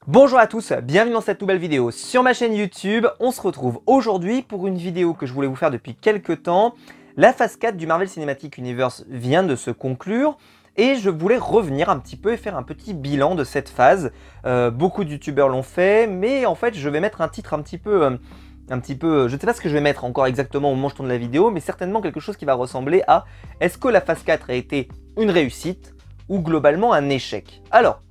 Bonjour à tous, bienvenue dans cette nouvelle vidéo sur ma chaîne YouTube. On se retrouve aujourd'hui pour une vidéo que je voulais vous faire depuis quelques temps. La phase 4 du Marvel Cinematic Universe vient de se conclure et je voulais revenir un petit peu et faire un petit bilan de cette phase. Beaucoup de youtubeurs l'ont fait, mais en fait je vais mettre un titre un petit peu, je ne sais pas ce que je vais mettre encore exactement au moment où je tourne la vidéo, mais certainement quelque chose qui va ressembler à est-ce que la phase 4 a été une réussite ou globalement un échec? Alors,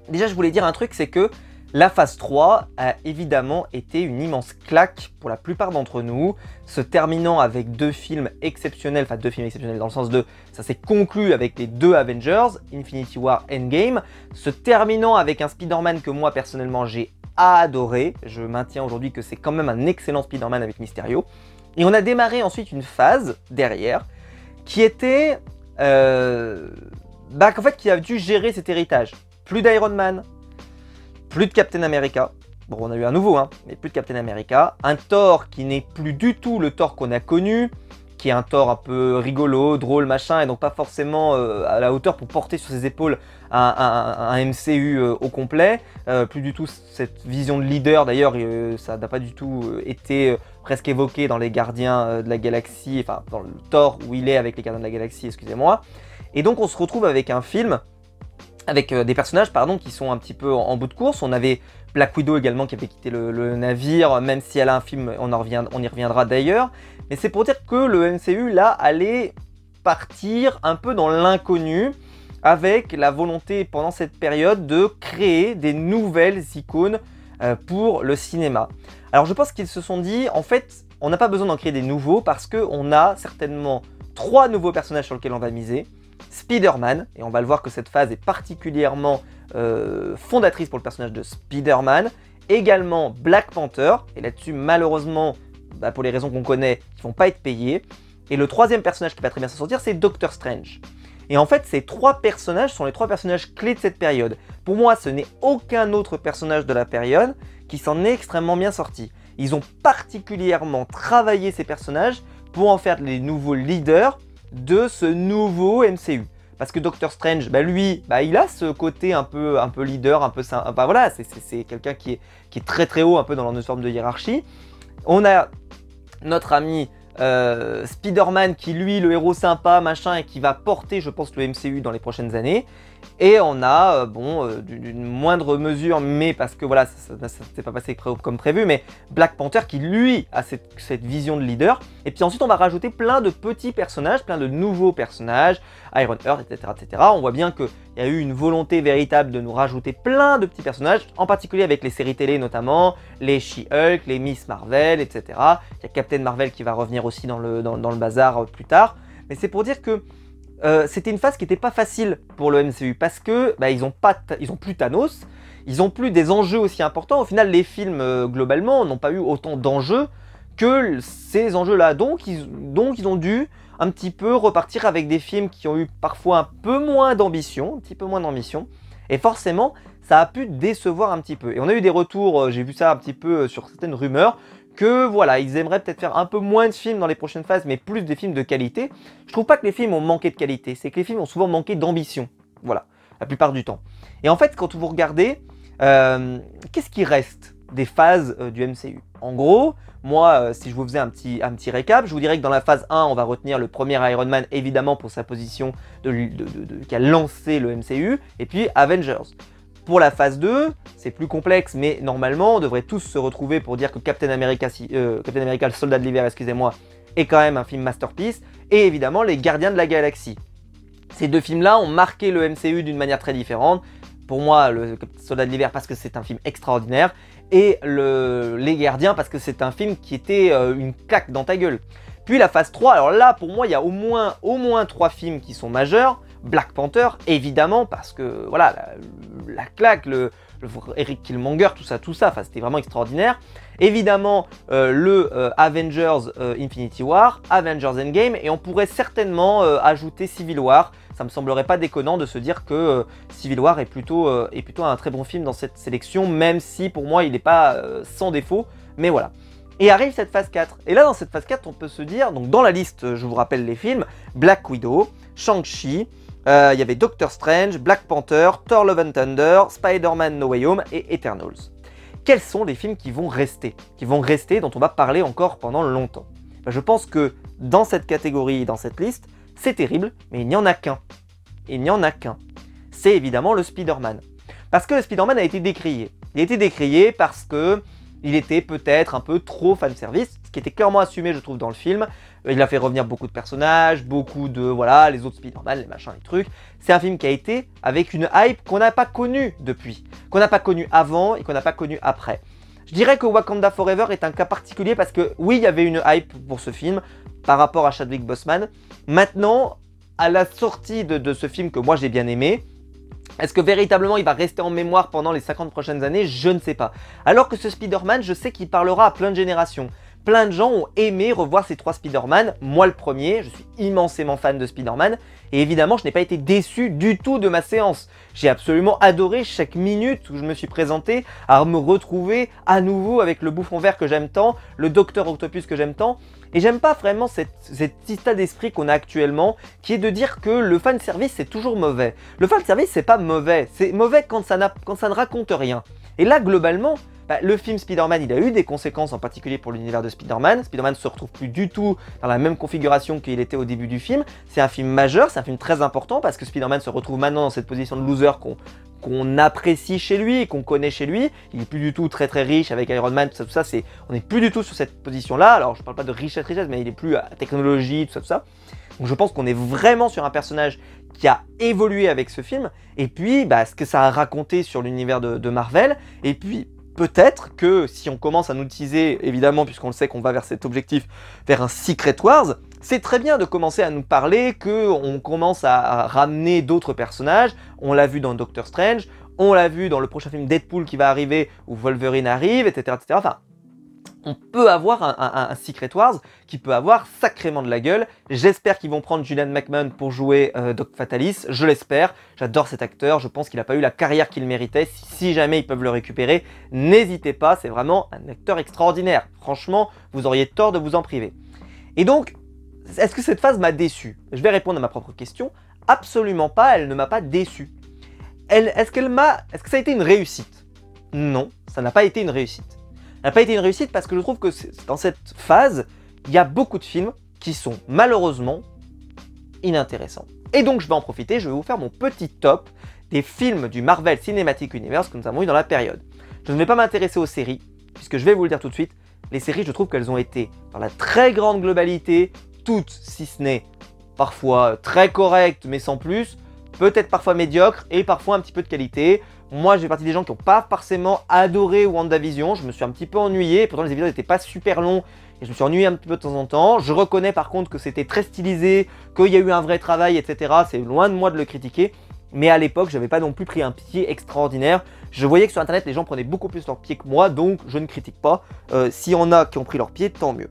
déjà, je voulais dire un truc, c'est que la phase 3 a évidemment été une immense claque pour la plupart d'entre nous, se terminant avec deux films exceptionnels, enfin deux films exceptionnels dans le sens de ça s'est conclu avec les deux Avengers, Infinity War, Endgame, se terminant avec un Spider-Man que moi personnellement j'ai adoré, je maintiens aujourd'hui que c'est quand même un excellent Spider-Man avec Mysterio, et on a démarré ensuite une phase derrière qui était, en fait qui a dû gérer cet héritage. Plus d'Iron Man, plus de Captain America. Bon, on a eu un nouveau, hein, mais plus de Captain America. Un Thor qui n'est plus du tout le Thor qu'on a connu, qui est un Thor un peu rigolo, drôle, machin, et donc pas forcément à la hauteur pour porter sur ses épaules un MCU au complet. Plus du tout cette vision de leader, d'ailleurs, ça n'a pas du tout été presque évoqué dans les Gardiens de la Galaxie, enfin dans le Thor où il est avec les Gardiens de la Galaxie, excusez-moi. Et donc on se retrouve avec un film avec des personnages qui sont un petit peu en bout de course. On avait Black Widow également qui avait quitté le navire, même si elle a un film, on y reviendra d'ailleurs. Mais c'est pour dire que le MCU là allait partir un peu dans l'inconnu, avec la volonté pendant cette période de créer des nouvelles icônes pour le cinéma. Alors je pense qu'ils se sont dit, en fait, on n'a pas besoin d'en créer des nouveaux parce qu'on a certainement 3 nouveaux personnages sur lesquels on va miser. Spider-Man, et on va le voir que cette phase est particulièrement fondatrice pour le personnage de Spider-Man. Également Black Panther, et là-dessus malheureusement, pour les raisons qu'on connaît, ils ne vont pas être payés. Et le troisième personnage qui va très bien s'en sortir, c'est Doctor Strange. Et en fait, ces 3 personnages sont les 3 personnages clés de cette période. Pour moi, ce n'est aucun autre personnage de la période qui s'en est extrêmement bien sorti. Ils ont particulièrement travaillé ces personnages pour en faire les nouveaux leaders de ce nouveau MCU. Parce que Doctor Strange, lui, il a ce côté un peu leader, un peu voilà, c'est quelqu'un qui est très très haut un peu dans notre forme de hiérarchie. On a notre ami Spider-Man qui lui, le héros sympa, machin, et qui va porter, je pense, le MCU dans les prochaines années. Et on a, d'une moindre mesure, mais parce que voilà, ça ne s'est pas passé comme prévu, mais Black Panther qui lui a cette vision de leader. Et puis ensuite on va rajouter plein de petits personnages, plein de nouveaux personnages, Iron Heart, etc. etc. On voit bien qu'il y a eu une volonté véritable de nous rajouter plein de petits personnages, en particulier avec les séries télé notamment, les She-Hulk, les Miss Marvel, etc. Il y a Captain Marvel qui va revenir aussi dans le bazar plus tard. Mais c'est pour dire que c'était une phase qui n'était pas facile pour le MCU parce que ils ont plus Thanos, ils ont plus des enjeux aussi importants. Au final, les films globalement n'ont pas eu autant d'enjeux que ces enjeux-là. Donc ils ont dû un petit peu repartir avec des films qui ont eu parfois un peu moins d'ambition, et forcément ça a pu décevoir un petit peu. Et on a eu des retours, j'ai vu ça un petit peu sur certaines rumeurs, que voilà, ils aimeraient peut-être faire un peu moins de films dans les prochaines phases, mais plus des films de qualité. Je trouve pas que les films ont manqué de qualité, c'est que les films ont souvent manqué d'ambition. Voilà, la plupart du temps. Et en fait, quand vous regardez, qu'est-ce qui reste des phases du MCU? En gros, moi, si je vous faisais un petit récap, je vous dirais que dans la phase 1, on va retenir le premier Iron Man, évidemment, pour sa position qui a lancé le MCU, et puis Avengers. Pour la phase 2, c'est plus complexe, mais normalement, on devrait tous se retrouver pour dire que Captain America, le soldat de l'hiver, excusez-moi, est quand même un film masterpiece, et évidemment, les Gardiens de la Galaxie. Ces deux films-là ont marqué le MCU d'une manière très différente. Pour moi, le soldat de l'hiver parce que c'est un film extraordinaire, et les Gardiens parce que c'est un film qui était une claque dans ta gueule. Puis la phase 3, alors là, pour moi, il y a au moins 3 films qui sont majeurs. Black Panther, évidemment, parce que voilà, la claque, le Eric Killmonger, tout ça, enfin, c'était vraiment extraordinaire. Évidemment, Avengers Infinity War, Avengers Endgame, et on pourrait certainement ajouter Civil War. Ça me semblerait pas déconnant de se dire que Civil War est plutôt un très bon film dans cette sélection, même si pour moi il n'est pas sans défaut, mais voilà. Et arrive cette phase 4. Et là, dans cette phase 4, on peut se dire, donc dans la liste, je vous rappelle les films, Black Widow, Shang-Chi, Il y avait Doctor Strange, Black Panther, Thor Love and Thunder, Spider-Man No Way Home et Eternals. Quels sont les films qui vont rester, dont on va parler encore pendant longtemps? Je pense que dans cette catégorie, dans cette liste, c'est terrible, mais il n'y en a qu'un. Il n'y en a qu'un. C'est évidemment le Spider-Man. Parce que le Spider-Man a été décrié. Il a été décrié parce que il était peut-être un peu trop fanservice, ce qui était clairement assumé, je trouve, dans le film. Il a fait revenir beaucoup de personnages, beaucoup de, voilà, les autres Spider-Man, les machins, les trucs. C'est un film qui a été avec une hype qu'on n'a pas connue depuis, qu'on n'a pas connue avant et qu'on n'a pas connue après. Je dirais que Wakanda Forever est un cas particulier parce que, oui, il y avait une hype pour ce film par rapport à Chadwick Boseman. Maintenant, à la sortie de ce film que moi j'ai bien aimé, est-ce que véritablement il va rester en mémoire pendant les 50 prochaines années? Je ne sais pas. Alors que ce Spider-Man, je sais qu'il parlera à plein de générations. Plein de gens ont aimé revoir ces trois Spider-Man, moi le premier, je suis immensément fan de Spider-Man, et évidemment je n'ai pas été déçu du tout de ma séance. J'ai absolument adoré chaque minute où je me suis présenté à me retrouver à nouveau avec le bouffon vert que j'aime tant, le Docteur Octopus que j'aime tant, et j'aime pas vraiment cet état d'esprit qu'on a actuellement, qui est de dire que le fanservice c'est toujours mauvais. Le fanservice c'est pas mauvais, c'est mauvais quand ça ne raconte rien. Et là globalement, le film Spider-Man, il a eu des conséquences, en particulier pour l'univers de Spider-Man. Spider-Man ne se retrouve plus du tout dans la même configuration qu'il était au début du film. C'est un film majeur, c'est un film très important parce que Spider-Man se retrouve maintenant dans cette position de loser qu'on apprécie chez lui et qu'on connaît chez lui. Il n'est plus du tout très riche avec Iron Man, tout ça. On n'est plus du tout sur cette position-là. Alors je ne parle pas de richesse, mais il n'est plus à technologie, tout ça. Donc je pense qu'on est vraiment sur un personnage qui a évolué avec ce film. Et puis, ce que ça a raconté sur l'univers de Marvel. Et puis, peut-être que si on commence à nous utiliser, évidemment, puisqu'on le sait qu'on va vers cet objectif, vers un Secret Wars, c'est très bien de commencer à nous parler qu'on commence à ramener d'autres personnages. On l'a vu dans Doctor Strange, on l'a vu dans le prochain film Deadpool qui va arriver, où Wolverine arrive, etc. etc. Enfin, on peut avoir un Secret Wars qui peut avoir sacrément de la gueule. J'espère qu'ils vont prendre Julian McMahon pour jouer Doc Fatalis, je l'espère. J'adore cet acteur, je pense qu'il n'a pas eu la carrière qu'il méritait. Si jamais ils peuvent le récupérer, n'hésitez pas, c'est vraiment un acteur extraordinaire. Franchement, vous auriez tort de vous en priver. Et donc, est-ce que cette phase m'a déçu? Je vais répondre à ma propre question. Absolument pas, elle ne m'a pas déçu. Est-ce que ça a été une réussite? Non, ça n'a pas été une réussite. Ça n'a pas été une réussite parce que je trouve que dans cette phase, il y a beaucoup de films qui sont malheureusement inintéressants. Et donc je vais en profiter, je vais vous faire mon petit top des films du Marvel Cinematic Universe que nous avons eu dans la période. Je ne vais pas m'intéresser aux séries, puisque je vais vous le dire tout de suite, les séries je trouve qu'elles ont été dans la très grande globalité, toutes si ce n'est parfois très correctes mais sans plus, peut-être parfois médiocres et parfois un petit peu de qualité. Moi, je fais partie des gens qui n'ont pas forcément adoré WandaVision. Je me suis un petit peu ennuyé. Pourtant, les épisodes n'étaient pas super longs. Et je me suis ennuyé un petit peu de temps en temps. Je reconnais par contre que c'était très stylisé, qu'il y a eu un vrai travail, etc. C'est loin de moi de le critiquer. Mais à l'époque, je n'avais pas non plus pris un pied extraordinaire. Je voyais que sur Internet, les gens prenaient beaucoup plus leur pied que moi. Donc, je ne critique pas. S'il y en a qui ont pris leur pied, tant mieux.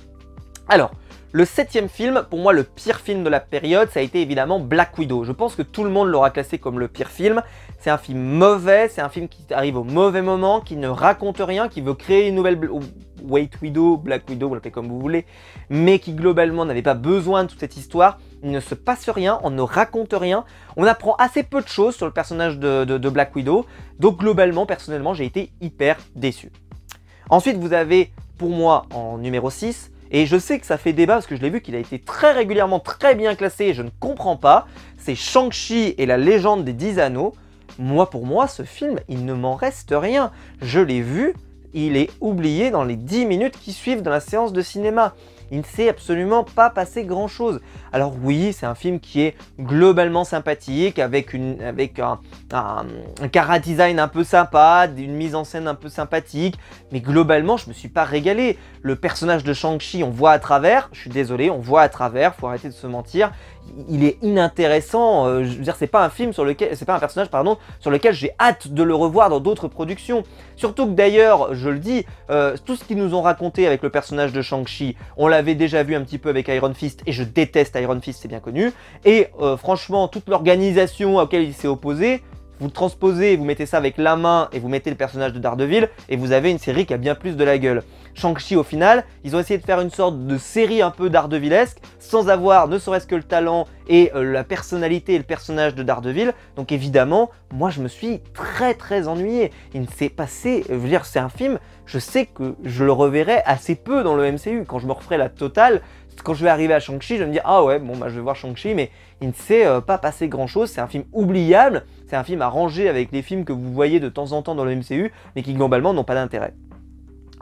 Alors, le 7e film, pour moi le pire film de la période, ça a été évidemment Black Widow. Je pense que tout le monde l'aura classé comme le pire film. C'est un film mauvais, c'est un film qui arrive au mauvais moment, qui ne raconte rien, qui veut créer une nouvelle White Widow, Black Widow, vous l'appelez comme vous voulez, mais qui globalement n'avait pas besoin de toute cette histoire. Il ne se passe rien, on ne raconte rien, on apprend assez peu de choses sur le personnage de Black Widow. Donc globalement, personnellement, j'ai été hyper déçu. Ensuite, vous avez pour moi en numéro 6, et je sais que ça fait débat parce que je l'ai vu qu'il a été très régulièrement très bien classé et je ne comprends pas. C'est Shang-Chi et la légende des 10 anneaux. Pour moi, ce film, il ne m'en reste rien. Je l'ai vu, il est oublié dans les 10 minutes qui suivent dans la séance de cinéma. Il ne s'est absolument pas passé grand chose. Alors oui, c'est un film qui est globalement sympathique, avec un chara design un peu sympa, une mise en scène un peu sympathique, mais globalement je me suis pas régalé. Le personnage de Shang-Chi, on voit à travers, je suis désolé, on voit à travers, faut arrêter de se mentir. Il est inintéressant, je veux dire c'est pas un film sur lequel, c'est pas un personnage pardon, sur lequel j'ai hâte de le revoir dans d'autres productions. Surtout que d'ailleurs, je le dis, tout ce qu'ils nous ont raconté avec le personnage de Shang-Chi, on l'avait déjà vu un petit peu avec Iron Fist et je déteste Iron Fist, c'est bien connu. Et franchement, toute l'organisation à laquelle il s'est opposé, vous transposez, vous mettez ça avec la main et vous mettez le personnage de Daredevil et vous avez une série qui a bien plus de la gueule. Shang-Chi au final, ils ont essayé de faire une sorte de série un peu Daredevilesque sans avoir ne serait-ce que le talent et la personnalité et le personnage de Daredevil. Donc évidemment, moi je me suis très ennuyé. Il ne s'est passé, je veux dire, c'est un film, je sais que je le reverrai assez peu dans le MCU. Quand je me referai la totale, quand je vais arriver à Shang-Chi, je vais me dire ah ouais, bon bah je vais voir Shang-Chi, mais il ne s'est pas passé grand chose. C'est un film oubliable, c'est un film à ranger avec les films que vous voyez de temps en temps dans le MCU, mais qui globalement n'ont pas d'intérêt.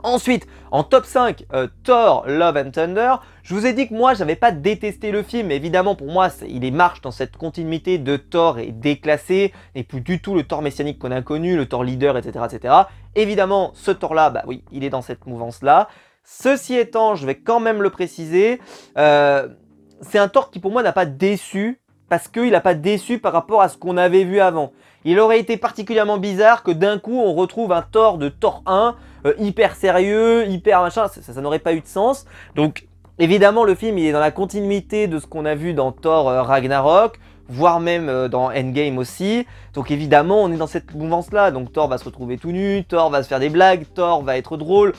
Ensuite, en top 5, Thor, Love and Thunder. Je vous ai dit que moi, j'avais pas détesté le film. Évidemment, pour moi, il marche dans cette continuité de Thor est déclassé, n'est plus du tout le Thor messianique qu'on a connu, le Thor leader, etc., etc. Évidemment, ce Thor-là, bah oui, il est dans cette mouvance-là. Ceci étant, je vais quand même le préciser, c'est un Thor qui pour moi n'a pas déçu, parce qu'il n'a pas déçu par rapport à ce qu'on avait vu avant. Il aurait été particulièrement bizarre que d'un coup on retrouve un Thor de Thor 1, hyper sérieux, hyper machin, ça n'aurait pas eu de sens. Donc évidemment le film il est dans la continuité de ce qu'on a vu dans Thor Ragnarok, voire même dans Endgame aussi. Donc évidemment on est dans cette mouvance là, donc Thor va se retrouver tout nu, Thor va se faire des blagues, Thor va être drôle,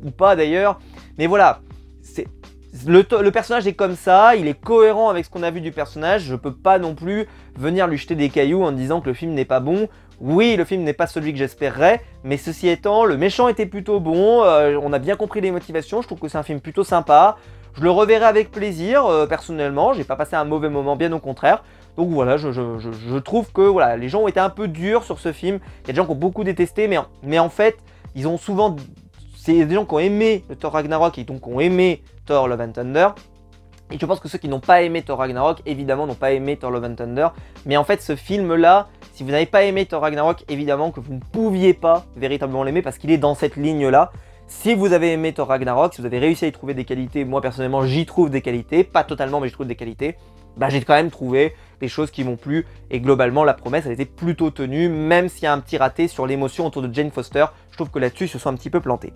ou pas d'ailleurs. Mais voilà, le personnage est comme ça, il est cohérent avec ce qu'on a vu du personnage. Je peux pas non plus venir lui jeter des cailloux en disant que le film n'est pas bon. Oui, le film n'est pas celui que j'espérerais, mais ceci étant, le méchant était plutôt bon, on a bien compris les motivations, je trouve que c'est un film plutôt sympa. Je le reverrai avec plaisir, personnellement, j'ai pas passé un mauvais moment, bien au contraire. Donc voilà, je trouve que voilà, les gens ont été un peu durs sur ce film. Il y a des gens qui ont beaucoup détesté, mais en fait, ils ont souvent... C'est des gens qui ont aimé le Thor Ragnarok et donc qui ont aimé Thor Love and Thunder. Et je pense que ceux qui n'ont pas aimé Thor Ragnarok, évidemment, n'ont pas aimé Thor Love and Thunder. Mais en fait, ce film-là, si vous n'avez pas aimé Thor Ragnarok, évidemment que vous ne pouviez pas véritablement l'aimer parce qu'il est dans cette ligne-là. Si vous avez aimé Thor Ragnarok, si vous avez réussi à y trouver des qualités, moi personnellement j'y trouve des qualités, pas totalement mais j'y trouve des qualités, bah j'ai quand même trouvé des choses qui m'ont plu et globalement la promesse elle était plutôt tenue, même s'il y a un petit raté sur l'émotion autour de Jane Foster, je trouve que là-dessus ils se sont un petit peu plantés.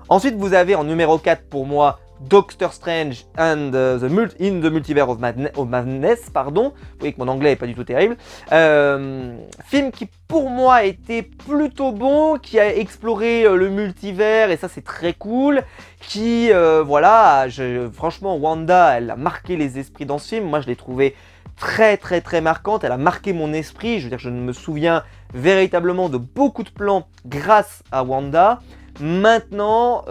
Ensuite vous avez en numéro 4 pour moi Doctor Strange and in the Multiverse of Madness, pardon. Vous voyez que mon anglais n'est pas du tout terrible. Film qui pour moi était plutôt bon, qui a exploré le multivers et ça c'est très cool. Qui, voilà, franchement Wanda, elle a marqué les esprits dans ce film. Moi je l'ai trouvé très marquante, elle a marqué mon esprit. Je veux dire, je me souviens véritablement de beaucoup de plans grâce à Wanda. Maintenant...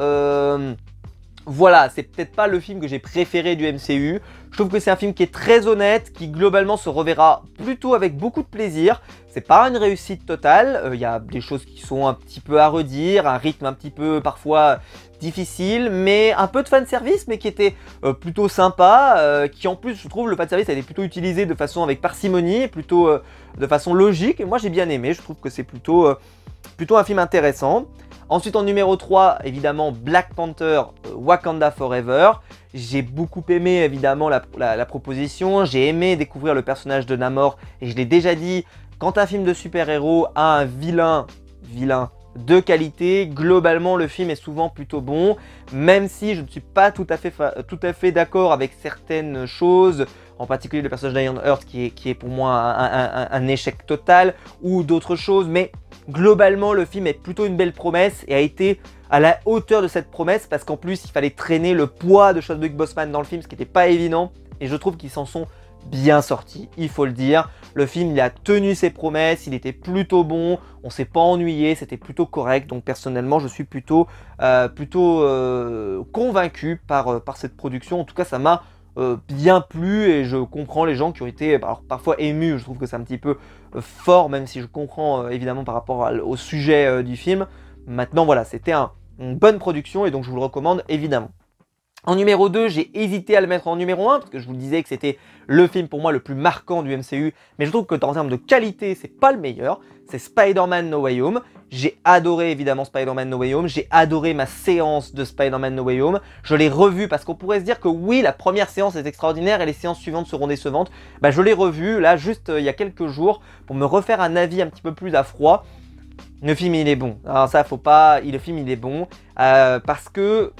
voilà, c'est peut-être pas le film que j'ai préféré du MCU. Je trouve que c'est un film qui est très honnête, qui globalement se reverra plutôt avec beaucoup de plaisir. C'est pas une réussite totale, il y a des choses qui sont un petit peu à redire, un rythme un petit peu parfois difficile, mais un peu de fanservice, mais qui était plutôt sympa, qui en plus je trouve le fanservice a été plutôt utilisé de façon avec parcimonie, plutôt de façon logique, et moi j'ai bien aimé, je trouve que c'est plutôt un film intéressant. Ensuite en numéro 3, évidemment Black Panther, Wakanda Forever. J'ai beaucoup aimé évidemment la proposition, j'ai aimé découvrir le personnage de Namor et je l'ai déjà dit, quand un film de super-héros a un vilain de qualité, globalement le film est souvent plutôt bon, même si je ne suis pas tout à fait d'accord avec certaines choses, en particulier le personnage d'Ironheart qui est pour moi un échec total, ou d'autres choses, mais globalement le film est plutôt une belle promesse et a été à la hauteur de cette promesse parce qu'en plus il fallait traîner le poids de Chadwick Boseman dans le film, ce qui n'était pas évident, et je trouve qu'ils s'en sont bien sortis, il faut le dire. Le film il a tenu ses promesses, il était plutôt bon, on s'est pas ennuyé, c'était plutôt correct, donc personnellement je suis plutôt convaincu par cette production. En tout cas ça m'a bien plu et je comprends les gens qui ont été alors, parfois émus. Je trouve que c'est un petit peu fort, même si je comprends évidemment par rapport au sujet du film. Maintenant voilà, c'était une bonne production et donc je vous le recommande évidemment. En numéro 2, j'ai hésité à le mettre en numéro 1 parce que je vous le disais que c'était le film pour moi le plus marquant du MCU, mais je trouve que en termes de qualité, c'est pas le meilleur. C'est Spider-Man No Way Home. J'ai adoré évidemment Spider-Man No Way Home, j'ai adoré ma séance de Spider-Man No Way Home. Je l'ai revu parce qu'on pourrait se dire que oui, la première séance est extraordinaire et les séances suivantes seront décevantes. Bah, je l'ai revu là juste il y a quelques jours pour me refaire un avis un petit peu plus à froid. Le film il est bon, alors ça faut pas, le film il est bon parce que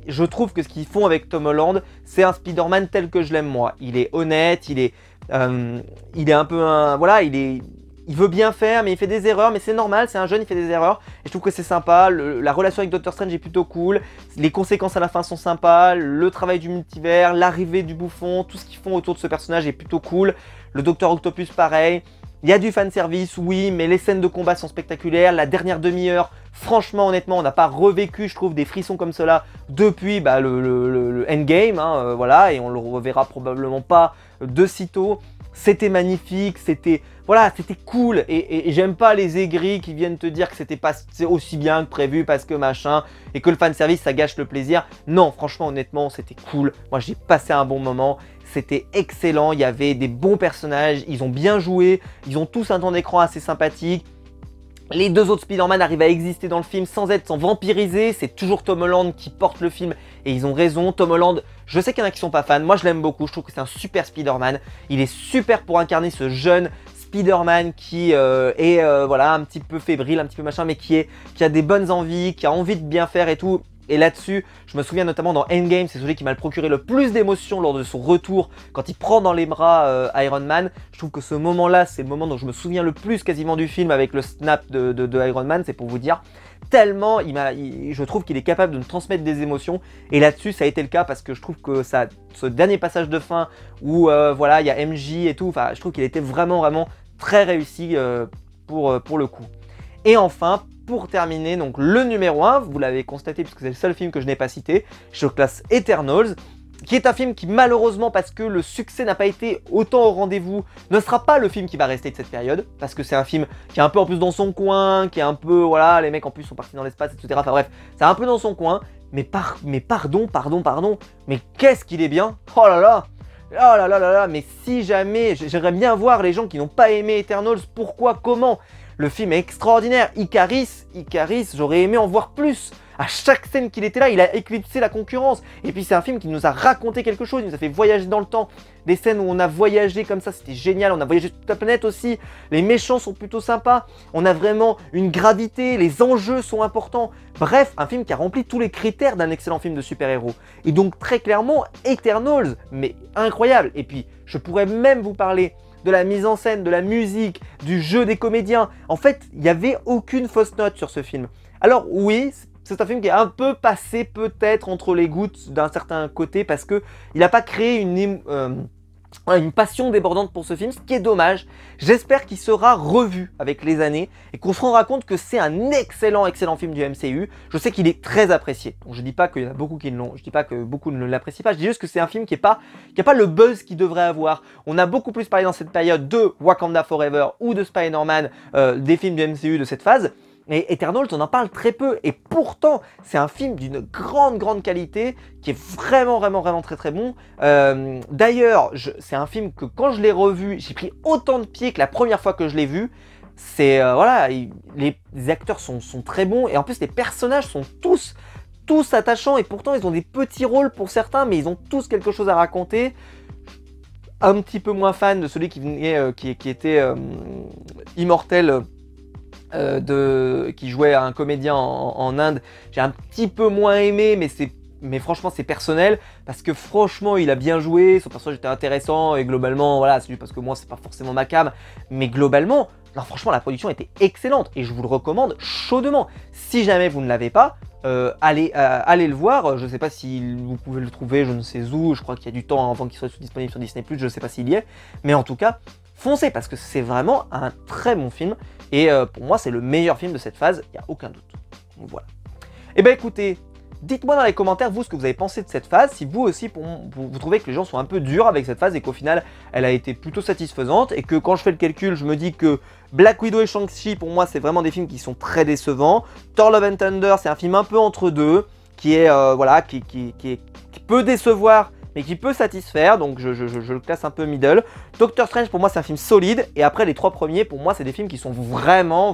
je trouve que ce qu'ils font avec Tom Holland, c'est un Spider-Man tel que je l'aime moi. Il est honnête, il est un peu voilà, il il veut bien faire, mais il fait des erreurs, mais c'est normal, c'est un jeune, il fait des erreurs. Et je trouve que c'est sympa, la relation avec Doctor Strange est plutôt cool, les conséquences à la fin sont sympas, le travail du multivers, l'arrivée du bouffon, tout ce qu'ils font autour de ce personnage est plutôt cool. Le Docteur Octopus, pareil. Il y a du fanservice, oui, mais les scènes de combat sont spectaculaires. La dernière demi-heure, franchement, honnêtement, on n'a pas revécu, je trouve, des frissons comme cela depuis le Endgame, hein, voilà, et on le reverra probablement pas de sitôt. C'était magnifique, c'était cool, et j'aime pas les aigris qui viennent te dire que c'était pas aussi bien que prévu parce que machin, et que le fanservice ça gâche le plaisir. Non, franchement, honnêtement, c'était cool. Moi, j'ai passé un bon moment. C'était excellent, il y avait des bons personnages, ils ont bien joué, ils ont tous un temps d'écran assez sympathique. Les deux autres Spider-Man arrivent à exister dans le film sans vampiriser, c'est toujours Tom Holland qui porte le film et ils ont raison. Tom Holland, je sais qu'il y en a qui sont pas fans, moi je l'aime beaucoup, je trouve que c'est un super Spider-Man. Il est super pour incarner ce jeune Spider-Man qui voilà, un petit peu fébrile, un petit peu machin, mais qui a des bonnes envies, qui a envie de bien faire et tout. Et là-dessus, je me souviens notamment dans Endgame, c'est celui qui m'a procuré le plus d'émotions lors de son retour, quand il prend dans les bras Iron Man. Je trouve que ce moment-là, c'est le moment dont je me souviens le plus quasiment du film avec le snap de Iron Man, c'est pour vous dire. Tellement, je trouve qu'il est capable de me transmettre des émotions. Et là-dessus, ça a été le cas parce que je trouve que ce dernier passage de fin où voilà, il y a MJ et tout, enfin, je trouve qu'il était vraiment très réussi pour le coup. Et enfin, pour terminer, donc le numéro 1, vous l'avez constaté puisque c'est le seul film que je n'ai pas cité, je classe Eternals, qui est un film qui malheureusement, parce que le succès n'a pas été autant au rendez-vous, ne sera pas le film qui va rester de cette période, parce que c'est un film qui est un peu en plus dans son coin, qui est un peu, voilà, les mecs en plus sont partis dans l'espace, etc. Enfin bref, c'est un peu dans son coin, mais pardon, mais qu'est-ce qu'il est bien. Oh là là, mais si jamais, j'aimerais bien voir les gens qui n'ont pas aimé Eternals, pourquoi, comment. Le film est extraordinaire. Icaris, j'aurais aimé en voir plus. À chaque scène qu'il était là, il a éclipsé la concurrence. Et puis c'est un film qui nous a raconté quelque chose, il nous a fait voyager dans le temps. Des scènes où on a voyagé comme ça, c'était génial. On a voyagé toute la planète aussi. Les méchants sont plutôt sympas. On a vraiment une gravité, les enjeux sont importants. Bref, un film qui a rempli tous les critères d'un excellent film de super-héros. Et donc très clairement, Eternals, mais incroyable. Et puis, je pourrais même vous parler de la mise en scène, de la musique, du jeu des comédiens. En fait, il n'y avait aucune fausse note sur ce film. Alors oui, c'est un film qui est un peu passé peut-être entre les gouttes d'un certain côté parce qu'il n'a pas créé une passion débordante pour ce film, ce qui est dommage. J'espère qu'il sera revu avec les années et qu'on se rendra compte que c'est un excellent film du MCU. Je sais qu'il est très apprécié, donc je dis pas qu'il y en a beaucoup qui l'ont, je dis pas que beaucoup ne l'apprécient pas, je dis juste que c'est un film qui a pas le buzz qu'il devrait avoir. On a beaucoup plus parlé dans cette période de Wakanda Forever ou de Spider-Man, des films du MCU de cette phase. Et Eternals, on en parle très peu, et pourtant, c'est un film d'une grande qualité, qui est vraiment très bon. D'ailleurs, c'est un film que quand je l'ai revu, j'ai pris autant de pied que la première fois que je l'ai vu. C'est, voilà, les acteurs sont très bons, et en plus les personnages sont tous attachants, et pourtant ils ont des petits rôles pour certains, mais ils ont tous quelque chose à raconter. Un petit peu moins fan de celui qui venait, qui était Immortel, qui jouait un comédien en Inde. J'ai un petit peu moins aimé, mais franchement c'est personnel, parce que franchement il a bien joué, son personnage était intéressant, et globalement voilà, c'est juste parce que moi c'est pas forcément ma cam, mais globalement, alors franchement la production était excellente, et je vous le recommande chaudement. Si jamais vous ne l'avez pas, allez le voir. Je sais pas si vous pouvez le trouver, je ne sais où, je crois qu'il y a du temps avant qu'il soit disponible sur Disney+, je ne sais pas s'il y est, mais en tout cas, foncez, parce que c'est vraiment un très bon film, et pour moi c'est le meilleur film de cette phase, il n'y a aucun doute. Donc voilà. Et ben écoutez, dites-moi dans les commentaires vous ce que vous avez pensé de cette phase, si vous aussi vous trouvez que les gens sont un peu durs avec cette phase et qu'au final elle a été plutôt satisfaisante, et que quand je fais le calcul je me dis que Black Widow et Shang-Chi pour moi c'est vraiment des films qui sont très décevants. Thor Love and Thunder c'est un film un peu entre deux, qui est voilà, qui peut décevoir mais qui peut satisfaire, donc je le classe un peu middle. Doctor Strange pour moi c'est un film solide, et après les trois premiers pour moi c'est des films qui sont vraiment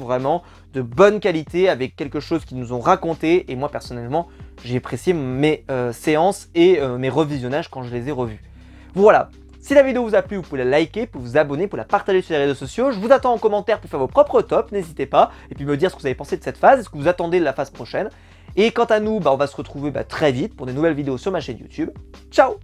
de bonne qualité, avec quelque chose qu'ils nous ont raconté, et moi personnellement j'ai apprécié mes séances et mes revisionnages quand je les ai revus. Voilà, si la vidéo vous a plu, vous pouvez la liker, vous pouvez vous abonner, vous pouvez la partager sur les réseaux sociaux. Je vous attends en commentaire pour faire vos propres tops, n'hésitez pas, et puis me dire ce que vous avez pensé de cette phase, est-ce que vous attendez la phase prochaine. Et quant à nous, on va se retrouver très vite pour des nouvelles vidéos sur ma chaîne YouTube. Ciao!